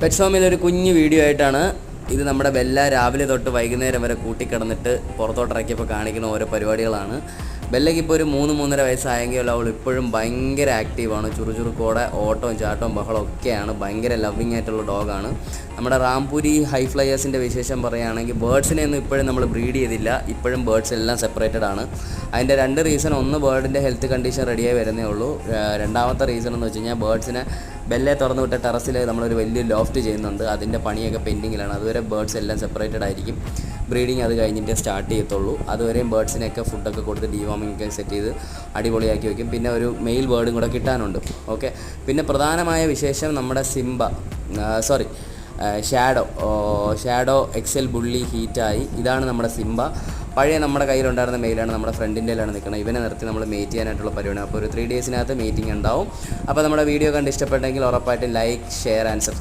Pet ഫാമിലൊരു കുഞ്ഞു video ആയിട്ടാണ് ഇത്. നമ്മുടെ ബെല്ല രാവിലെ തൊട്ട് വൈകുന്നേരം വരെ കൂട്ടിക്കിടന്നിട്ട് പുറത്തോട്ടിറക്കിയപ്പോൾ കാണിക്കുന്ന ഓരോ പരിപാടികളാണ്. ബെല്ലയ്ക്ക് ഇപ്പോൾ ഒരു 3-3.5 വയസ്സായെങ്കിൽ അവൾ ഇപ്പോഴും ഭയങ്കര ആക്റ്റീവാണ്. ചുറുചുറുക്കോടെ ഓട്ടവും ചാട്ടവും ബഹളവും ഒക്കെയാണ്. ഭയങ്കര ലവിങ് ആയിട്ടുള്ള ഡോഗാണ്. നമ്മുടെ റാംപുരി ഹൈ ഫ്ലയേഴ്സിൻ്റെ വിശേഷം പറയുകയാണെങ്കിൽ ബേർഡ്സിനെ ഒന്നും ഇപ്പോഴും നമ്മൾ ബ്രീഡ് ചെയ്തില്ല. ഇപ്പോഴും ബേർഡ്സ് എല്ലാം സെപ്പറേറ്റഡ് ആണ്. അതിൻ്റെ 2 റീസൺ: ഒന്ന്, ബേർഡിൻ്റെ ഹെൽത്ത് കണ്ടീഷൻ റെഡിയായി വരുന്നേ ഉള്ളൂ. രണ്ടാമത്തെ റീസൺ എന്ന് വെച്ച് കഴിഞ്ഞാൽ ബേർഡ്സിനെ ബെല്ലെ തുറന്നു വിട്ട ടെറസിൽ നമ്മളൊരു വലിയ ലോഫ്റ്റ് ചെയ്യുന്നുണ്ട്. അതിൻ്റെ പണിയൊക്കെ പെൻഡിങ്ങിലാണ്. അതുവരെ ബേർഡ്സ് എല്ലാം സെപ്പറേറ്റഡ് ആയിരിക്കും. ബ്രീഡിങ് അത് കഴിഞ്ഞിട്ട് സ്റ്റാർട്ട് ചെയ്യത്തുള്ളൂ. അതുവരെയും ബേർഡ്സിനെയൊക്കെ ഫുഡൊക്കെ കൊടുത്ത് ഡീവാമിംഗ് ഒക്കെ സെറ്റ് ചെയ്ത് അടിപൊളിയാക്കി വയ്ക്കും. പിന്നെ ഒരു മെയിൽ ബേർഡും കൂടെ കിട്ടാനുണ്ട്. ഓക്കെ. പിന്നെ പ്രധാനമായ വിശേഷം നമ്മുടെ ഷാഡോ എക്സൽ ബുള്ളി ഹീറ്റായി. ഇതാണ് നമ്മുടെ സിംബ. പഴയ നമ്മുടെ കയ്യിലുണ്ടായിരുന്ന മെയിലാണ്. നമ്മുടെ ഫ്രണ്ടിൻ്റെ കയ്യിലാണ് നിൽക്കുന്നത്. ഇവനെ നിർത്തി നമ്മൾ മേറ്റ് ചെയ്യാനായിട്ടുള്ള പരിപാടിയാണ്. അപ്പോൾ ഒരു 3 ഡേയ്സിനകത്ത് മീറ്റിംഗ് ഉണ്ടാവും. അപ്പോൾ നമ്മുടെ വീഡിയോ കണ്ട് ഇഷ്ടപ്പെട്ടെങ്കിൽ ഉറപ്പായിട്ടും ലൈക്ക്, ഷെയർ ആൻഡ് സബ്സ്ക്രൈബ്.